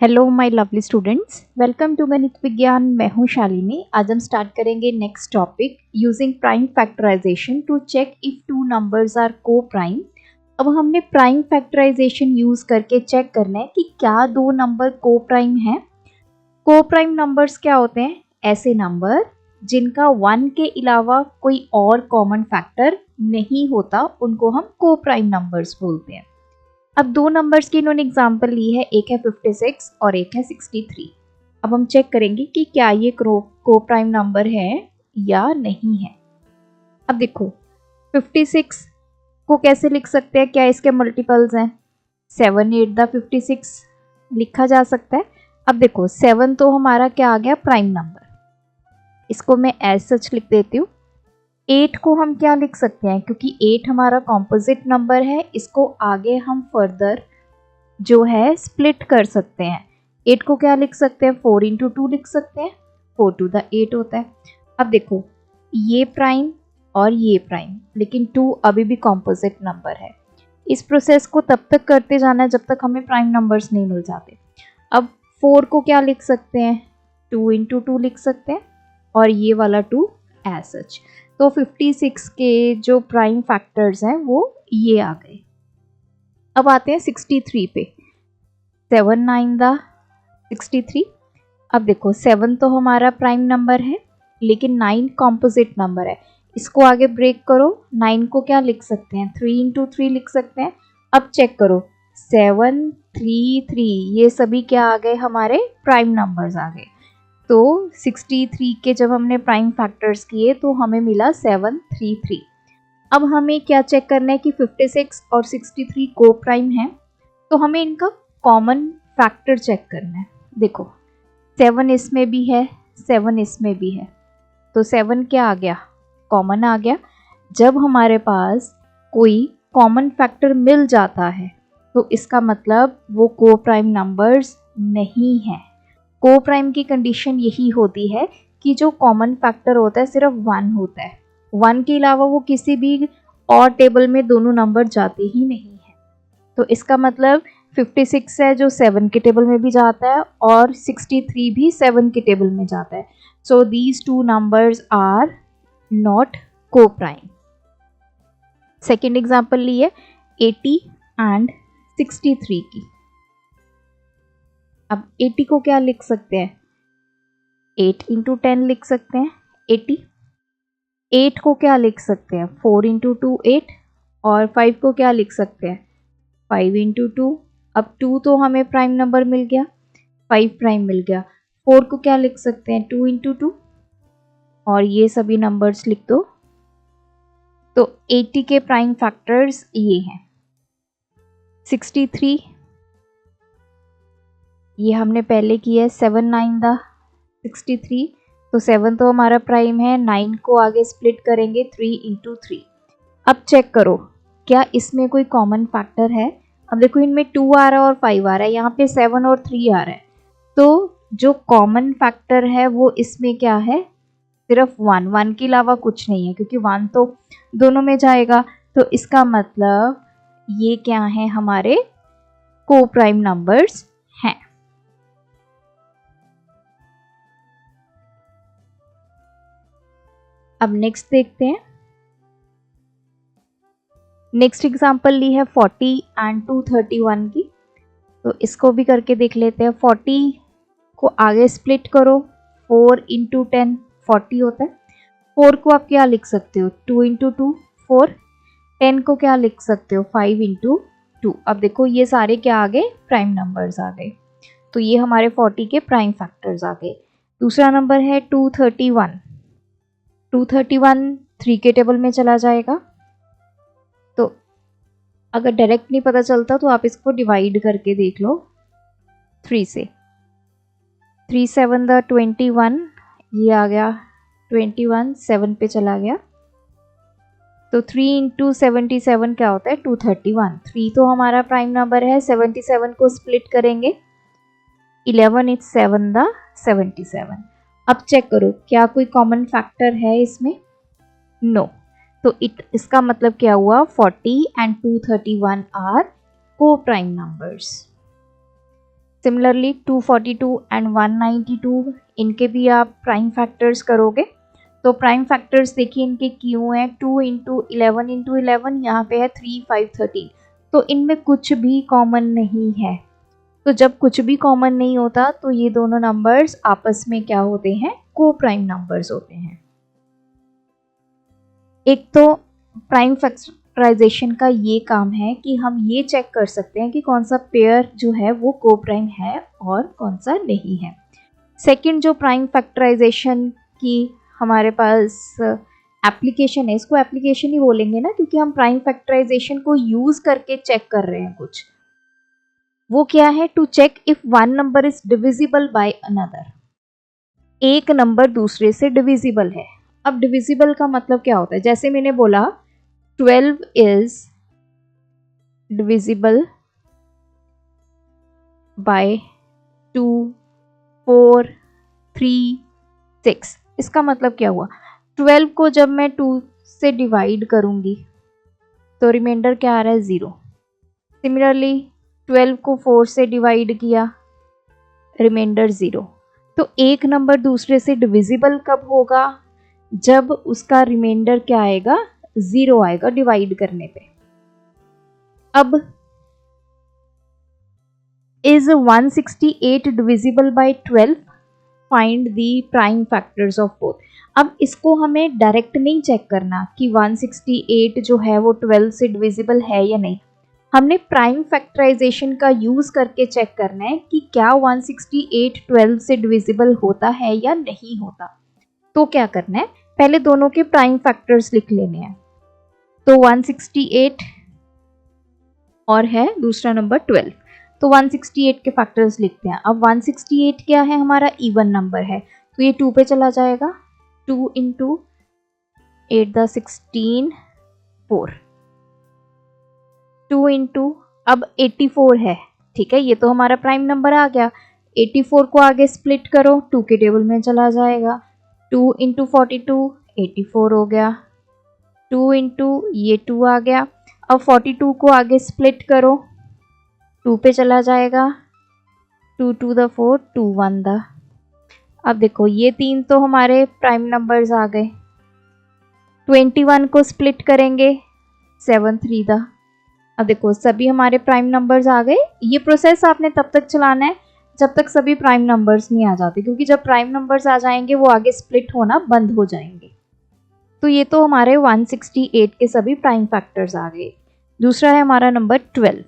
Hello my lovely students, welcome to Ganit Vigyan. मैं हूं शालिनी। आज हम स्टार्ट करेंगे next topic using prime factorisation to check if two numbers are coprime. अब हमने प्राइम फैक्टराइजेशन यूज करके चेक करना है कि क्या दो नंबर को प्राइम है। को प्राइम नंबर्स क्या होते हैं? ऐसे नंबर जिनका 1 के अलावा कोई और कॉमन फैक्टर नहीं होता, उनको हम को प्राइम नंबर्स बोलते हैं। अब दो नंबर्स की इन्होंने एग्जाम्पल ली है, एक है 56 और एक है 63। अब हम चेक करेंगे कि क्या ये को प्राइम नंबर है या नहीं है। अब देखो 56 को कैसे लिख सकते हैं, क्या इसके मल्टीपल्स हैं? 7 8 द 56 लिखा जा सकता है। अब देखो 7 तो हमारा क्या आ गया, प्राइम नंबर, इसको मैं एज सच लिख देती हूँ। 8 को हम क्या लिख सकते हैं, क्योंकि 8 हमारा कॉम्पोजिट नंबर है, इसको आगे हम फर्दर जो है स्प्लिट कर सकते हैं। 8 को क्या लिख सकते हैं, 4 इंटू 2 लिख सकते हैं, 4 टू द 8 होता है। अब देखो ये प्राइम और ये प्राइम, लेकिन 2 अभी भी कॉम्पोजिट नंबर है। इस प्रोसेस को तब तक करते जाना है जब तक हमें प्राइम नंबर्स नहीं मिल जाते। अब 4 को क्या लिख सकते हैं, 2 इंटू 2 लिख सकते हैं, और ये वाला 2 एज सच। तो 56 के जो प्राइम फैक्टर्स हैं वो ये आ गए। अब आते हैं 63 पे। 7 9 द 63। अब देखो 7 तो हमारा प्राइम नंबर है, लेकिन 9 कॉम्पोजिट नंबर है। इसको आगे ब्रेक करो, 9 को क्या लिख सकते हैं, 3 इंटू 3 लिख सकते हैं। अब चेक करो 7 3 3, ये सभी क्या आ गए, हमारे प्राइम नंबर्स आ गए। तो 63 के जब हमने प्राइम फैक्टर्स किए तो हमें मिला 733। अब हमें क्या चेक करना है कि 56 और 63 को प्राइम है, तो हमें इनका कॉमन फैक्टर चेक करना है। देखो 7 इसमें भी है, 7 इसमें भी है, तो 7 क्या आ गया, कॉमन आ गया। जब हमारे पास कोई कॉमन फैक्टर मिल जाता है तो इसका मतलब वो को प्राइम नंबर्स नहीं है। को प्राइम की कंडीशन यही होती है कि जो कॉमन फैक्टर होता है सिर्फ 1 होता है, 1 के अलावा वो किसी भी और टेबल में दोनों नंबर जाते ही नहीं है। तो इसका मतलब 56 है जो 7 के टेबल में भी जाता है, और 63 भी 7 के टेबल में जाता है। So these two numbers are not coprime. Second example लिए 80 एंड 63 की। अब 80 को क्या लिख सकते हैं, 8 इंटू 10 लिख सकते हैं 80। 8 को क्या लिख सकते हैं, 4 इंटू 2 8, और 5 को क्या लिख सकते हैं, 5 इंटू 2। अब 2 तो हमें प्राइम नंबर मिल गया, 5 प्राइम मिल गया। 4 को क्या लिख सकते हैं, 2 इंटू 2, और ये सभी नंबर्स लिख दो। तो 80 के प्राइम फैक्टर्स ये हैं। 63 ये हमने पहले किया है, 7 9 द 63, तो 7 तो हमारा प्राइम है, 9 को आगे स्प्लिट करेंगे 3 इंटू 3। अब चेक करो क्या इसमें कोई कॉमन फैक्टर है। अब देखो इनमें 2 आ रहा है और 5 आ रहा है, यहाँ पे 7 और 3 आ रहा है, तो जो कॉमन फैक्टर है वो इसमें क्या है, सिर्फ 1 के अलावा कुछ नहीं है, क्योंकि 1 तो दोनों में जाएगा। तो इसका मतलब ये क्या है, हमारे को प्राइम नंबर्स हैं। अब नेक्स्ट देखते हैं। नेक्स्ट एग्जांपल ली है 40 एंड 231 की, तो इसको भी करके देख लेते हैं। 40 को आगे स्प्लिट करो, 4 इंटू 10 40 होता है। 4 को आप क्या लिख सकते हो, 2 इंटू 2 4। 10 को क्या लिख सकते हो, 5 इंटू 2। अब देखो ये सारे क्या आ गए, प्राइम नंबर्स आ गए। तो ये हमारे 40 के प्राइम फैक्टर्स आ गए। दूसरा नंबर है 231। 231 3 के टेबल में चला जाएगा, तो अगर डायरेक्ट नहीं पता चलता तो आप इसको डिवाइड करके देख लो 3 से। 3 7 द 21, ये आ गया 21, 7 पे चला गया, तो 3 इंटू 77 क्या होता है, 231। 3 तो हमारा प्राइम नंबर है, 77 को स्प्लिट करेंगे 11 इज 7 द 77। अब चेक करो क्या कोई कॉमन फैक्टर है इसमें, नो। तो इसका मतलब क्या हुआ, 40 एंड 231 आर को प्राइम नंबर्स। सिमिलरली 242 एंड 192 इनके भी आप प्राइम फैक्टर्स करोगे। तो प्राइम फैक्टर्स देखिए इनके क्यों हैं, 2 इंटू 11, यहाँ पे है 3, 5, 13। तो इनमें कुछ भी कॉमन नहीं है। तो जब कुछ भी कॉमन नहीं होता तो ये दोनों नंबर्स आपस में क्या होते हैं, को प्राइम नंबर्स होते हैं। एक तो प्राइम फैक्टराइजेशन का ये काम है कि हम ये चेक कर सकते हैं कि कौन सा पेयर जो है वो को प्राइम है और कौन सा नहीं है। सेकंड जो प्राइम फैक्टराइजेशन की हमारे पास एप्लीकेशन है, इसको एप्लीकेशन ही बोलेंगे ना, क्योंकि हम प्राइम फैक्टराइजेशन को यूज करके चेक कर रहे हैं कुछ। वो क्या है, to check if one number is divisible by another. एक नंबर दूसरे से डिविजिबल है। अब डिविजिबल का मतलब क्या होता है, जैसे मैंने बोला 12 इज डिविजिबल बाय 2, 4, 3, 6। इसका मतलब क्या हुआ, 12 को जब मैं 2 से डिवाइड करूंगी तो रिमाइंडर क्या आ रहा है, 0। सिमिलरली 12 को 4 से डिवाइड किया, रिमाइंडर 0। तो एक नंबर दूसरे से डिविजिबल कब होगा, जब उसका रिमाइंडर क्या आएगा, 0 आएगा डिवाइड करने पे। अब is 168 divisible by 12, find the prime factors of both. अब इसको हमें डायरेक्ट नहीं चेक करना कि 168 जो है वो 12 से डिविजिबल है या नहीं। हमने प्राइम फैक्टराइजेशन का यूज करके चेक करना है कि क्या 168 12 से डिविजिबल होता है या नहीं होता। तो क्या करना है, पहले दोनों के प्राइम फैक्टर्स लिख लेने हैं। तो 168 और है दूसरा नंबर 12, तो 168 के फैक्टर्स लिखते हैं। अब 168 क्या है, हमारा इवन नंबर है, तो ये 2 पे चला जाएगा। 2 इंटू 8 द 16 4, 2 इंटू अब 84 है, ठीक है, ये तो हमारा प्राइम नंबर आ गया। 84 को आगे स्प्लिट करो, 2 के टेबल में चला जाएगा। 2 इंटू 42 84 हो गया। 2 इंटू ये 2 आ गया। अब 42 को आगे स्प्लिट करो, 2 पे चला जाएगा। 2 टू द 4, 2 1 द। अब देखो ये 3 तो हमारे प्राइम नंबर्स आ गए। 21 को स्प्लिट करेंगे, 7 3 द। अब देखो सभी हमारे प्राइम नंबर्स आ गए। ये प्रोसेस आपने तब तक चलाना है जब तक सभी प्राइम नंबर्स नहीं आ जाते, क्योंकि जब प्राइम नंबर्स आ जाएंगे वो आगे स्प्लिट होना बंद हो जाएंगे। तो ये तो हमारे 168 के सभी प्राइम फैक्टर्स आ गए। दूसरा है हमारा नंबर 12।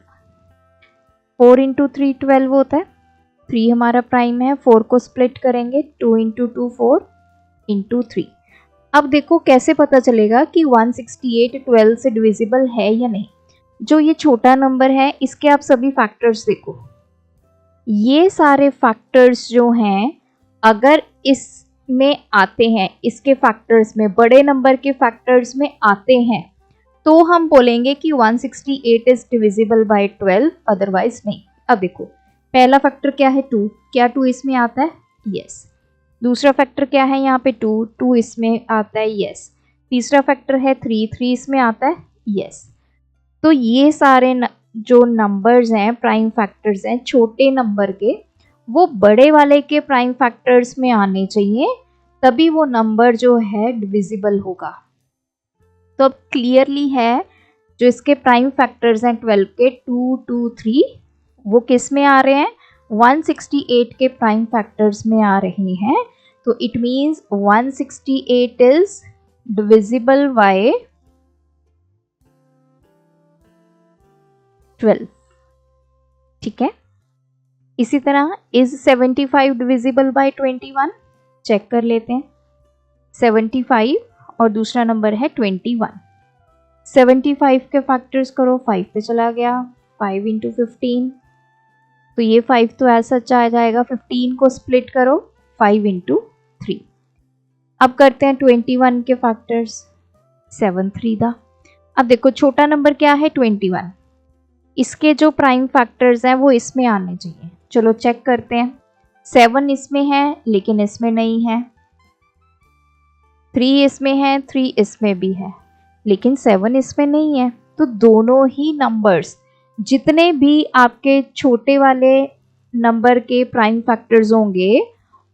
4 इंटू 3 12 होता है। 3 हमारा प्राइम है, 4 को स्प्लिट करेंगे, 2 इंटू 2 4 इंटू 3। अब देखो कैसे पता चलेगा कि 168 12 से डिविजिबल है या नहीं। जो ये छोटा नंबर है इसके आप सभी फैक्टर्स देखो, ये सारे फैक्टर्स जो हैं अगर इसमें आते हैं, इसके फैक्टर्स में, बड़े नंबर के फैक्टर्स में आते हैं, तो हम बोलेंगे कि 168 इज डिविजिबल बाय 12, अदरवाइज नहीं। अब देखो पहला फैक्टर क्या है, 2, क्या 2 इसमें आता है, यस। दूसरा फैक्टर क्या है यहाँ पे, 2, 2 इसमें आता है, यस। तीसरा फैक्टर है 3, 3 इसमें आता है, यस। तो ये सारे जो नंबर्स हैं, प्राइम फैक्टर्स हैं छोटे नंबर के, वो बड़े वाले के प्राइम फैक्टर्स में आने चाहिए, तभी वो नंबर जो है डिविजिबल होगा। तो अब क्लियरली है जो इसके प्राइम फैक्टर्स हैं 12 के, 2 2 3, वो किस में आ रहे हैं, 168 के प्राइम फैक्टर्स में आ रहे हैं। तो it means 168 is divisible bye 12, ठीक है। इसी तरह इज 75 डिविजिबल बाय 21, चेक कर लेते हैं। 75 और दूसरा नंबर है 21। 75 के फैक्टर्स करो, 5 पे चला गया, 5 इंटू 15, तो ये 5 तो ऐसा आ जाएगा। 15 को स्प्लिट करो, 5 इंटू 3। अब करते हैं 21 के फैक्टर्स, 7 3 दा। अब देखो छोटा नंबर क्या है, 21, इसके जो प्राइम फैक्टर्स हैं वो इसमें आने चाहिए। चलो चेक करते हैं। 7 इसमें है लेकिन इसमें नहीं है। 3 इसमें है, 3 इसमें भी है, लेकिन 7 इसमें नहीं है। तो दोनों ही नंबर्स, जितने भी आपके छोटे वाले नंबर के प्राइम फैक्टर्स होंगे,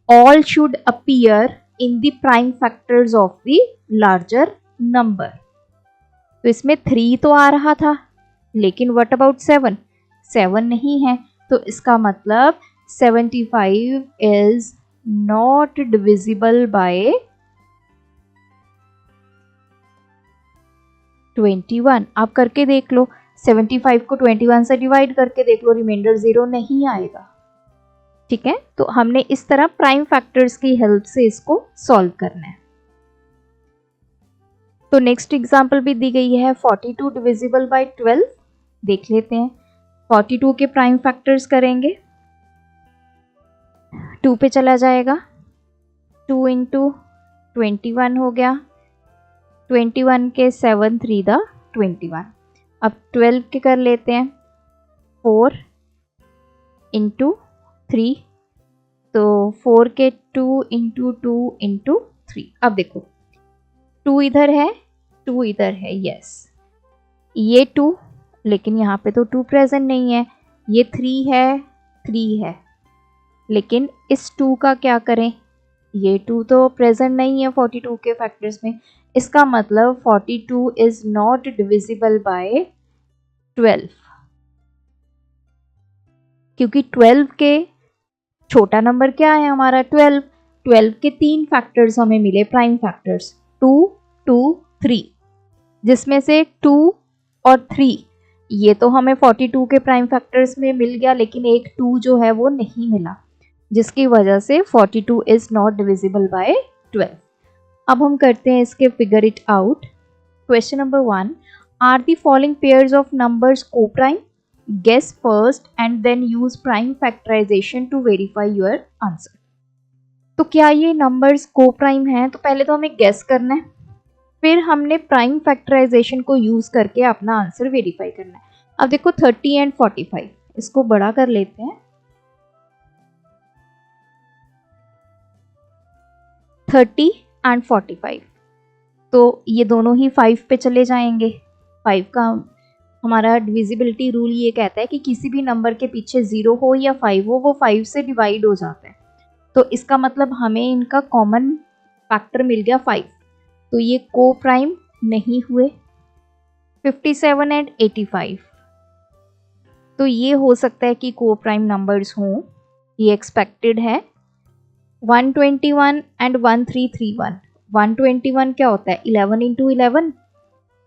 all should appear in the prime factors of the larger number. तो इसमें 3 तो आ रहा था, लेकिन व्हाट अबाउट 7? 7 नहीं है, तो इसका मतलब 75 इज नॉट डिविजिबल बाय 21। आप करके देख लो, 75 को 21 से डिवाइड करके देख लो, रिमाइंडर 0 नहीं आएगा। ठीक है, तो हमने इस तरह प्राइम फैक्टर्स की हेल्प से इसको सॉल्व करना है। तो नेक्स्ट एग्जांपल भी दी गई है 42 डिविजिबल बाय 12। देख लेते हैं। 42 के प्राइम फैक्टर्स करेंगे, 2 पे चला जाएगा, 2 इंटू 21 हो गया, 21 के 7 3 दा 21। अब 12 के कर लेते हैं, 4 इंटू 3, तो 4 के 2 इंटू 2 इंटू 3। अब देखो 2 इधर है, 2 इधर है, यस ये 2, लेकिन यहाँ पे तो 2 प्रेजेंट नहीं है। ये 3 है, 3 है, लेकिन इस 2 का क्या करें? ये 2 तो प्रेजेंट नहीं है 42 के फैक्टर्स में। इसका मतलब 42 इज नॉट डिविजिबल बाय 12, क्योंकि 12 के छोटा नंबर क्या है हमारा 12। 12 के 3 फैक्टर्स हमें मिले प्राइम फैक्टर्स, 2 2 3, जिसमें से 2 और 3 ये तो हमें 42 के प्राइम फैक्टर्स में मिल गया, लेकिन एक 2 जो है वो नहीं मिला, जिसकी वजह से 42 इज नॉट डिविजिबल बाय 12। अब हम करते हैं इसके figure it out. Question number 1, are the following pairs of numbers coprime? Guess first and then use prime factorisation to verify your answer. तो क्या ये नंबर्स कोप्राइम हैं? तो पहले तो हमें गेस करना है, फिर हमने प्राइम फैक्टराइजेशन को यूज करके अपना आंसर वेरीफाई करना है। अब देखो 30 एंड 45, इसको बड़ा कर लेते हैं। 30 एंड 45, तो ये दोनों ही 5 पे चले जाएंगे। 5 का हमारा डिविजिबिलिटी रूल ये कहता है कि किसी भी नंबर के पीछे 0 हो या 5 हो, वो 5 से डिवाइड हो जाता है। तो इसका मतलब हमें इनका कॉमन फैक्टर मिल गया 5, तो ये को प्राइम नहीं हुए। 57 एंड 85, तो ये हो सकता है कि को प्राइम नंबर्स हों, ये एक्सपेक्टेड है। 121 एंड 1331, 121 क्या होता है 11 इंटू 11,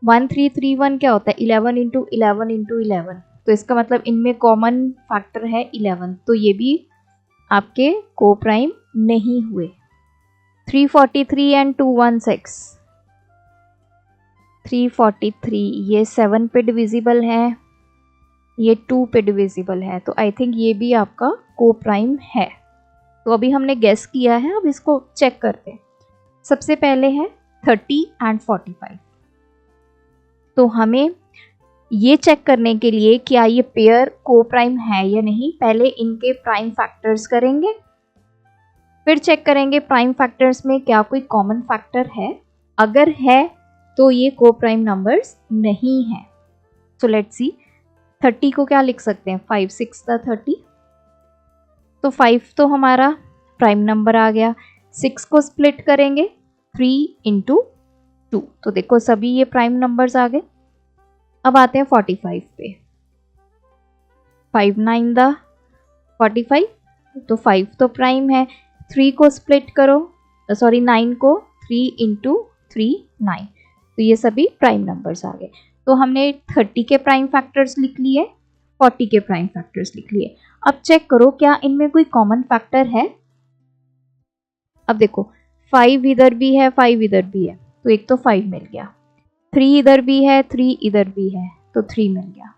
1331 क्या होता है 11 इंटू 11 इंटू 11, तो इसका मतलब इनमें कॉमन फैक्टर है 11, तो ये भी आपके को प्राइम नहीं हुए। 343 एंड 216, 343 ये 7 पे डिविजिबल है, ये 2 पे डिविजिबल है, तो आई थिंक ये भी आपका को प्राइम है। तो अभी हमने गेस किया है, अब इसको चेक करते हैं। सबसे पहले है 30 एंड 45, तो हमें ये चेक करने के लिए क्या ये पेयर को प्राइम है या नहीं, पहले इनके प्राइम फैक्टर्स करेंगे, फिर चेक करेंगे प्राइम फैक्टर्स में क्या कोई कॉमन फैक्टर है। अगर है तो ये को प्राइम नंबर्स नहीं है। सो लेट्स सी, 30 को क्या लिख सकते हैं, 5 6 30, तो 5 तो हमारा प्राइम नंबर आ गया। 6 को स्प्लिट करेंगे 3 इंटू 2, तो देखो सभी ये प्राइम नंबर्स आ गए। अब आते हैं 45 पे, 5 9 दा 45, तो 5 तो प्राइम है। 3 को स्प्लिट करो, सॉरी 9 को 3 इंटू 3 9, तो ये सभी प्राइम नंबर्स आ गए। तो हमने 30 के प्राइम फैक्टर्स लिख लिए, 40 के प्राइम फैक्टर्स लिख लिए। अब चेक करो क्या इनमें कोई कॉमन फैक्टर है। अब देखो 5 इधर भी है, 5 इधर भी है, तो एक तो 5 मिल गया। 3 इधर भी है, 3 इधर भी है, तो 3 मिल गया।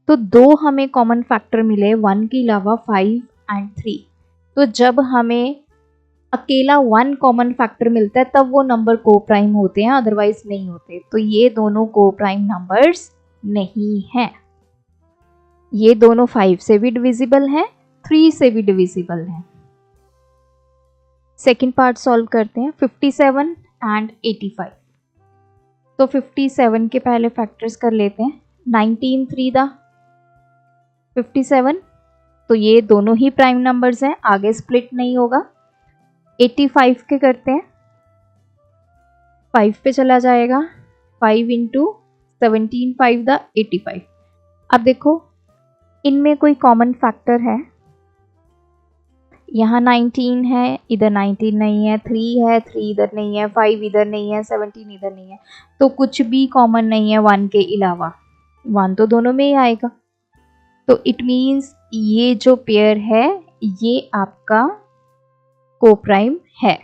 तो 2 हमें कॉमन फैक्टर मिले 1 के अलावा, 5 एंड 3। तो जब हमें अकेला 1 कॉमन फैक्टर मिलता है तब वो नंबर को प्राइम होते हैं, अदरवाइज नहीं होते। तो ये दोनों को प्राइम नंबर्स नहीं हैं। ये दोनों 5 से भी डिविजिबल हैं, 3 से भी डिविजिबल हैं। सेकेंड पार्ट सॉल्व करते हैं, 57 एंड 85। तो 57 के पहले फैक्टर्स कर लेते हैं। 19 3 दा 57, तो ये दोनों ही प्राइम नंबर्स हैं, आगे स्प्लिट नहीं होगा। 85 के करते हैं, 5 पे चला जाएगा, 5 इंटू 17 5 द 85। अब देखो इनमें कोई कॉमन फैक्टर है, यहाँ 19 है, इधर 19 नहीं है, 3 है, 3 इधर नहीं है, 5 इधर नहीं है, 17 इधर नहीं है, तो कुछ भी कॉमन नहीं है 1 के अलावा। 1 तो दोनों में ही आएगा, तो इट मीन्स ये जो पेयर है ये आपका कोप्राइम है।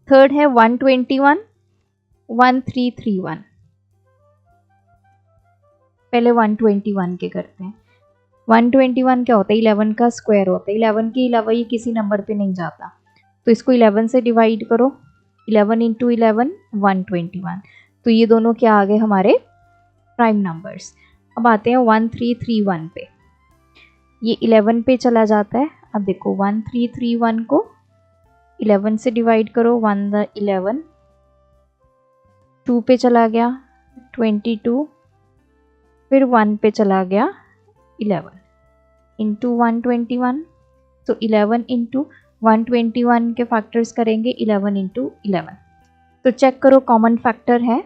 थर्ड है 121 1331। पहले 121 के करते हैं। 121 क्या होता है? 11 का स्क्वायर होता है। 11 के अलावा ये किसी नंबर पे नहीं जाता, तो इसको 11 से डिवाइड करो। 11 इंटू 11 121। तो ये दोनों क्या आ गए हमारे प्राइम नंबर्स। अब आते हैं 1331 पे। ये 11 पे चला जाता है। अब देखो 1331 को 11 से डिवाइड करो, 1 द 11, 2 पे चला गया 22, फिर 1 पे चला गया 11 इंटू 121। तो 11 इंटू 121 के फैक्टर्स करेंगे 11 इंटू 11। तो चेक करो कॉमन फैक्टर है,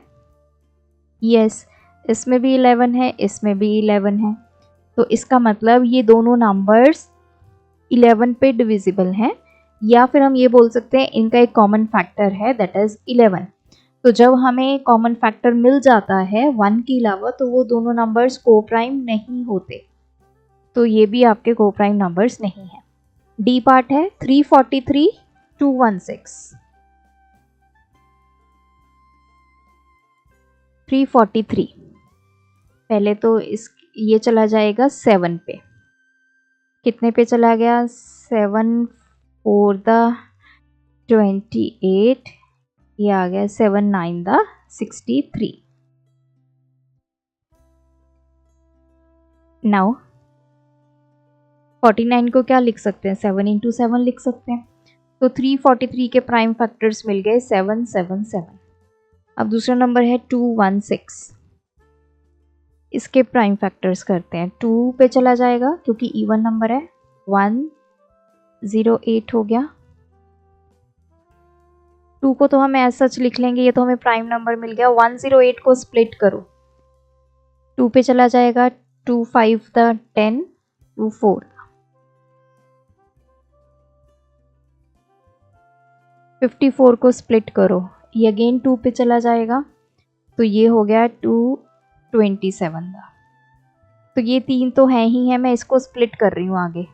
यस इसमें भी 11 है, इसमें भी 11 है। तो इसका मतलब ये दोनों नंबर्स 11 पे डिविजिबल हैं, या फिर हम ये बोल सकते हैं इनका एक कॉमन फैक्टर है, दैट इज 11। तो जब हमें कॉमन फैक्टर मिल जाता है 1 के अलावा, तो वो दोनों नंबर्स कोप्राइम नहीं होते, तो ये भी आपके कोप्राइम नंबर्स नहीं है। डी पार्ट है 343 216। 343 पहले तो ये चला जाएगा 7 पे। कितने पे चला गया? 7 4 द 28, ये आ गया 7 9 द 63। नाउ 49 को क्या लिख सकते हैं? 7 इंटू 7 लिख सकते हैं। तो 343 के प्राइम फैक्टर्स मिल गए 7 7 7। अब दूसरा नंबर है 216, इसके प्राइम फैक्टर्स करते हैं। 2 पे चला जाएगा क्योंकि इवन नंबर है, 108 हो गया। 2 को तो हम ऐसा सच लिख लेंगे, ये तो हमें प्राइम नंबर मिल गया। 108 को स्प्लिट करो, 2 पे चला जाएगा, 2 5 द 10, 2 4। 54 को स्प्लिट करो, ये अगेन 2 पे चला जाएगा, तो ये हो गया 227 का। तो ये 3 तो है ही है, मैं इसको स्प्लिट कर रही हूँ आगे।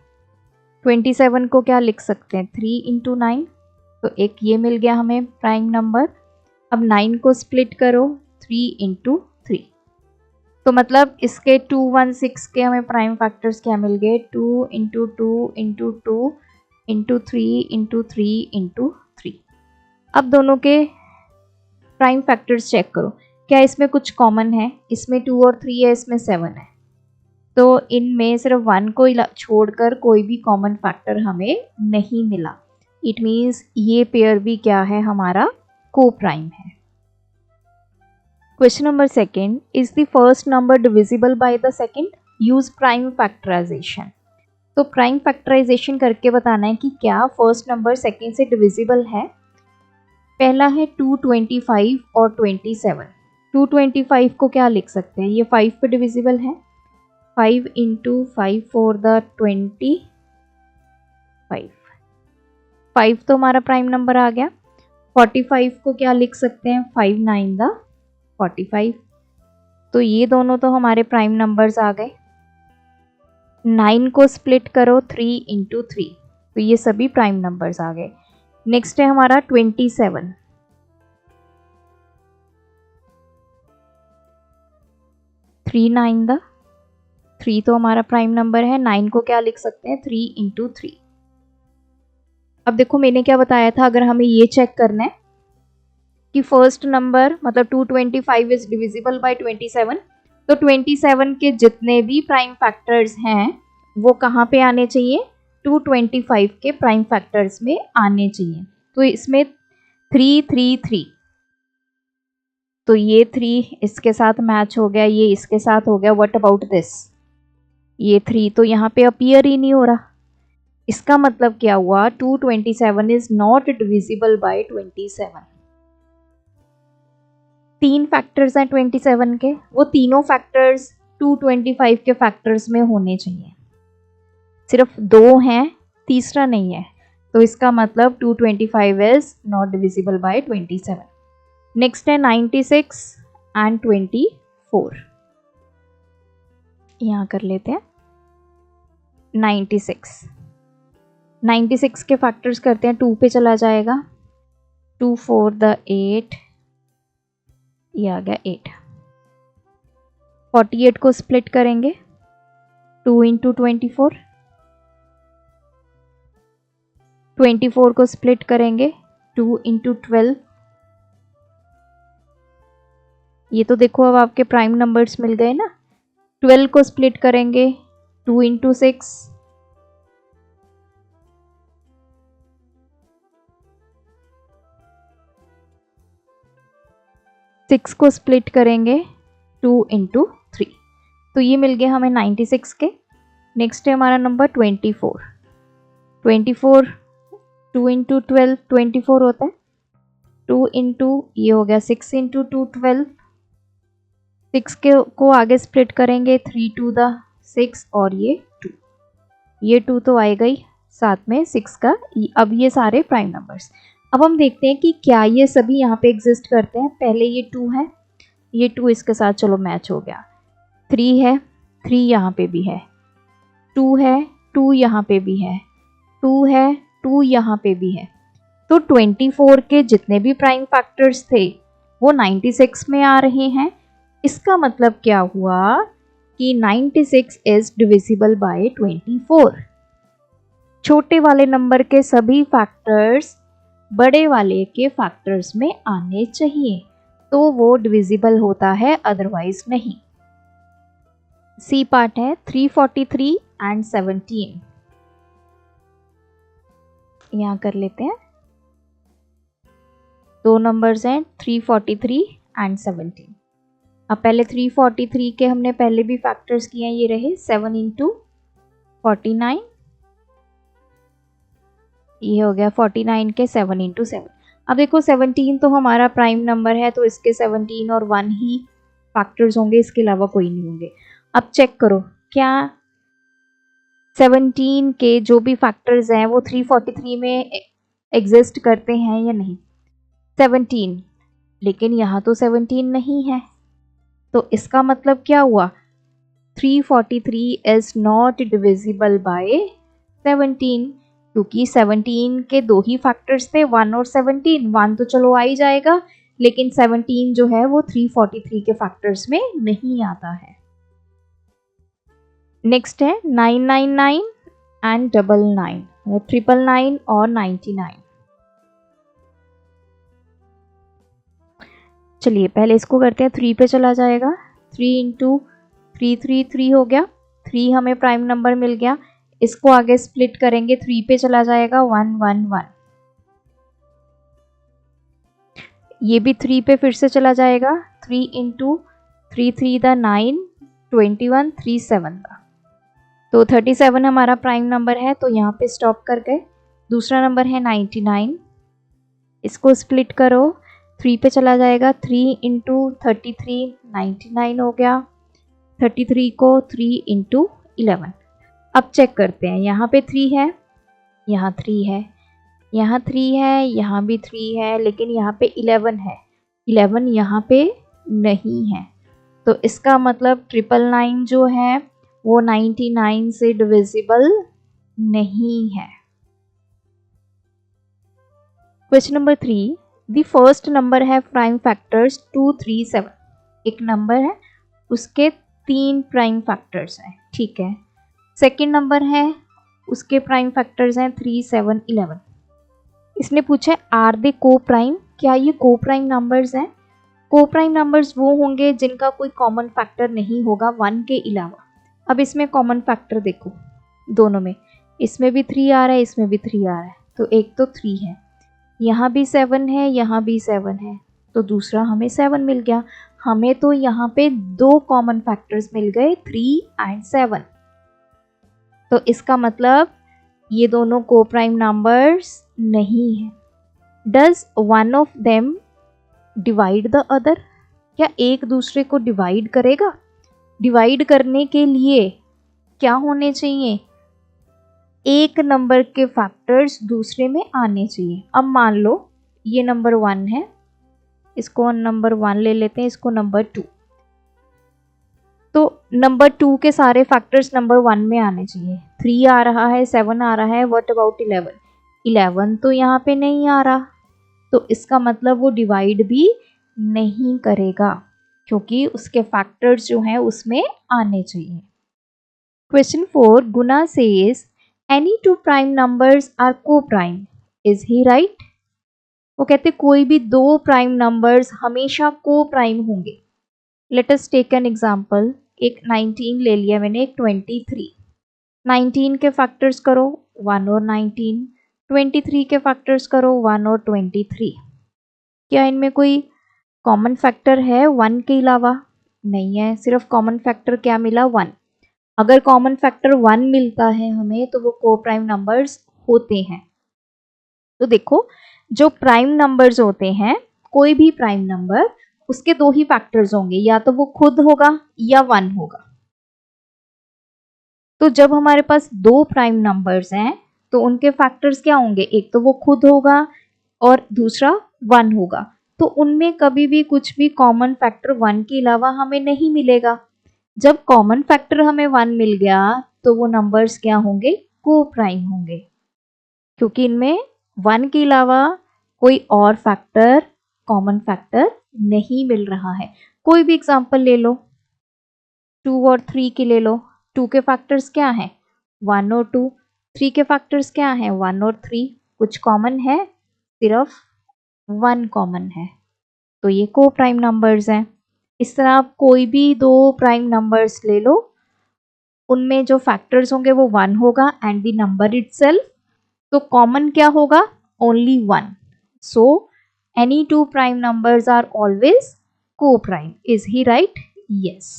27 को क्या लिख सकते हैं? 3 इंटू 9, तो एक ये मिल गया हमें प्राइम नंबर। अब 9 को स्प्लिट करो, 3 इंटू 3। तो मतलब इसके 216 के हमें प्राइम फैक्टर्स क्या मिल गए? 2 into 2 into 2 into 3 into 3 into 3। अब दोनों के प्राइम फैक्टर्स चेक करो, क्या इसमें कुछ कॉमन है? इसमें 2 और 3 है, इसमें 7 है, तो इनमें सिर्फ 1 को छोड़कर कोई भी कॉमन फैक्टर हमें नहीं मिला। इट मीन्स ये पेयर भी क्या है? हमारा कोप्राइम है। Question number second, is the first number divisible by the second? Use prime factorisation. तो प्राइम फैक्टराइजेशन करके बताना है कि क्या फर्स्ट नंबर सेकंड से डिविजिबल है। पहला है 225 और 27। 225 को क्या लिख सकते हैं? ये 5 पे डिविजिबल है, 5 इंटू 5 4 द 25। 5 तो हमारा प्राइम नंबर आ गया। 45 को क्या लिख सकते हैं? 5 9 द 45। तो ये दोनों तो हमारे प्राइम नंबर्स आ गए। 9 को स्प्लिट करो, 3 इंटू 3, तो ये सभी प्राइम नंबर्स आ गए। नेक्स्ट है हमारा 27। 3 9 द 3 तो हमारा प्राइम नंबर है। 9 को क्या लिख सकते हैं? 3 इंटू 3। अब देखो मैंने क्या बताया था, अगर हमें ये चेक करना है कि फर्स्ट नंबर मतलब 225 इज डिविजिबल बाय 27, तो 27 के जितने भी प्राइम फैक्टर्स हैं वो कहाँ पे आने चाहिए? 225 के प्राइम फैक्टर्स में आने चाहिए। तो इसमें 3 3 3, तो ये 3 इसके साथ मैच हो गया, ये इसके साथ हो गया। What about this? ये 3 तो यहाँ पे अपीयर ही नहीं हो रहा। इसका मतलब क्या हुआ, 227 इज नॉट डिविजिबल बाय 27। तीन फैक्टर्स हैं 27 के, वो तीनों फैक्टर्स 225 के फैक्टर्स में होने चाहिए, सिर्फ 2 हैं, तीसरा नहीं है, तो इसका मतलब 225 is not divisible by 27। Next है 96 एंड 24, यहाँ कर लेते हैं 96 के फैक्टर्स करते हैं, 2 पे चला जाएगा, 2 4 द 8, ये आ गया 8। 48 को स्प्लिट करेंगे 2 इंटू 24, 24 को स्प्लिट करेंगे 2 इंटू 12। ये तो देखो अब आपके प्राइम नंबर्स मिल गए ना। 12 को स्प्लिट करेंगे 2 इंटू 6, 6 को स्प्लिट करेंगे 2 इंटू 3, तो ये मिल गए हमें 96 के। नेक्स्ट है हमारा नंबर 24। 2 इंटू 12 24 होता है, 2 इंटू ये हो गया 6 इंटू 2 12, 6 के को आगे स्प्लिट करेंगे 3 टू द 6 और ये 2 तो आएगा ही साथ में 6 का। अब ये सारे प्राइम नंबर्स, अब हम देखते हैं कि क्या ये सभी यहाँ पे एग्जिस्ट करते हैं। पहले ये 2 है, ये 2 इसके साथ चलो मैच हो गया, 3 है, 3 यहाँ पे भी है, 2 है, 2 यहाँ पे भी है, 2 है, 2 यहाँ पे भी है। तो 24 के जितने भी प्राइम फैक्टर्स थे वो 96 में आ रहे हैं। इसका मतलब क्या हुआ कि 96 इज डिविजिबल बाय 24। छोटे वाले नंबर के सभी फैक्टर्स बड़े वाले के फैक्टर्स में आने चाहिए, तो वो डिविजिबल होता है, अदरवाइज नहीं। सी पार्ट है 343 एंड 17, यहां कर लेते हैं। 2 नंबर्स हैं 343 एंड 17। अब पहले 343 के हमने पहले भी फैक्टर्स किए हैं, ये रहे 7 इंटू 49, ये हो गया 49 के 7 इंटू 7। अब देखो 17 तो हमारा प्राइम नंबर है, तो इसके 17 और 1 ही फैक्टर्स होंगे, इसके अलावा कोई नहीं होंगे। अब चेक करो क्या 17 के जो भी फैक्टर्स हैं वो 343 में एग्जिस्ट करते हैं या नहीं। 17, लेकिन यहाँ तो 17 नहीं है, तो इसका मतलब क्या हुआ, 343 इज नॉट डिविजिबल बाय 17, क्योंकि 17 के 2 ही फैक्टर्स थे, 1 और 17। 1 तो चलो आ ही जाएगा, लेकिन 17 जो है वो 343 के फैक्टर्स में नहीं आता है। नेक्स्ट है 999 एंड 99, 999 और 99। चलिए पहले इसको करते हैं, 3 पे चला जाएगा, 3 इंटू 3 3 3 हो गया, 3 हमें प्राइम नंबर मिल गया। इसको आगे स्प्लिट करेंगे, 3 पे चला जाएगा 1 1 1, ये भी 3 पे फिर से चला जाएगा, 3 इंटू 3 3 द 9 21 3 7 का, तो 37 हमारा प्राइम नंबर है, तो यहाँ पे स्टॉप कर गए। दूसरा नंबर है 99, इसको स्प्लिट करो, 3 पे चला जाएगा, 3 इंटू 33 99 हो गया, 33 को 3 इंटू 11। अब चेक करते हैं, यहाँ पे 3 है, यहाँ 3 है, यहाँ 3 है, यहाँ भी 3 है, लेकिन यहाँ पे 11 है, 11 यहाँ पे नहीं है, तो इसका मतलब 999 जो है वो 99 से डिविजिबल नहीं है। Question number 3, the first number है प्राइम फैक्टर्स 237, एक नंबर है उसके 3 प्राइम फैक्टर्स हैं, ठीक है। सेकंड नंबर है उसके प्राइम फैक्टर्स हैं 3 7 11। इसने पूछा आर दे को प्राइम, क्या ये को प्राइम नंबर्स हैं। को प्राइम नंबर्स वो होंगे जिनका कोई कॉमन फैक्टर नहीं होगा 1 के अलावा। अब इसमें कॉमन फैक्टर देखो दोनों में, इसमें भी 3 आ रहा है, इसमें भी 3 आ रहा है, तो एक तो 3 है, यहाँ भी 7 है, यहाँ भी 7 है, तो दूसरा हमें 7 मिल गया। हमें तो यहाँ पे 2 कॉमन फैक्टर्स मिल गए 3 एंड 7। तो इसका मतलब ये दोनों को प्राइम नंबर्स नहीं है। Does one of them divide the other? क्या एक दूसरे को डिवाइड करेगा? डिवाइड करने के लिए क्या होने चाहिए? एक नंबर के फैक्टर्स दूसरे में आने चाहिए। अब मान लो ये नंबर 1 है, इसको नंबर 1 ले लेते हैं, इसको नंबर 2। तो नंबर 2 के सारे फैक्टर्स नंबर 1 में आने चाहिए। 3 आ रहा है, 7 आ रहा है, व्हाट अबाउट 11? 11 तो यहाँ पे नहीं आ रहा, तो इसका मतलब वो डिवाइड भी नहीं करेगा क्योंकि उसके फैक्टर्स जो हैं उसमें आने चाहिए। क्वेश्चन 4, गुना says any two prime numbers are coprime, is he right? वो कहते कोई भी दो प्राइम नंबर्स हमेशा को प्राइम होंगे। Let us take an example. एक 19 ले लिया मैंने, एक 23। 19 के फैक्टर्स करो 1 और 19, 23 के फैक्टर्स करो 1 और 23। क्या इनमें कोई कॉमन फैक्टर है 1 के अलावा? नहीं है, सिर्फ कॉमन फैक्टर क्या मिला? 1। अगर कॉमन फैक्टर 1 मिलता है हमें तो वो को प्राइम नंबर्स होते हैं। तो देखो, जो प्राइम नंबर्स होते हैं, कोई भी प्राइम नंबर, उसके दो ही फैक्टर्स होंगे, या तो वो खुद होगा या 1 होगा। तो जब हमारे पास दो प्राइम नंबर्स हैं तो उनके फैक्टर्स क्या होंगे? एक तो वो खुद होगा और दूसरा 1 होगा। तो उनमें कभी भी कुछ भी कॉमन फैक्टर 1 के अलावा हमें नहीं मिलेगा। जब कॉमन फैक्टर हमें 1 मिल गया तो वो नंबर्स क्या होंगे? को प्राइम होंगे, क्योंकि इनमें 1 के अलावा कोई और फैक्टर, कॉमन फैक्टर नहीं मिल रहा है। कोई भी एग्जांपल ले लो, 2 और 3 के ले लो। 2 के फैक्टर्स क्या हैं? 1 और 2। 3 के फैक्टर्स क्या हैं? 1 और 3। कुछ कॉमन है? सिर्फ 1 कॉमन है, तो ये को प्राइम नंबर्स हैं। इस तरह आप कोई भी दो प्राइम नंबर्स ले लो, उनमें जो फैक्टर्स होंगे वो 1 होगा एंड द नंबर इटसेल्फ, तो कॉमन क्या होगा? Only 1। So any two prime numbers are always coprime, is he right? Yes.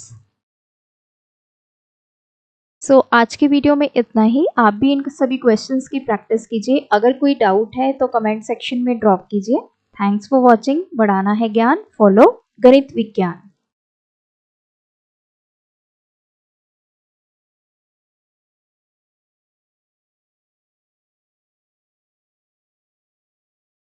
So आज की वीडियो में इतना ही। आप भी इन सभी क्वेश्चंस की प्रैक्टिस कीजिए। अगर कोई डाउट है तो कमेंट सेक्शन में ड्रॉप कीजिए। Thanks for watching. बढ़ाना है ज्ञान, फॉलो गणित विज्ञान।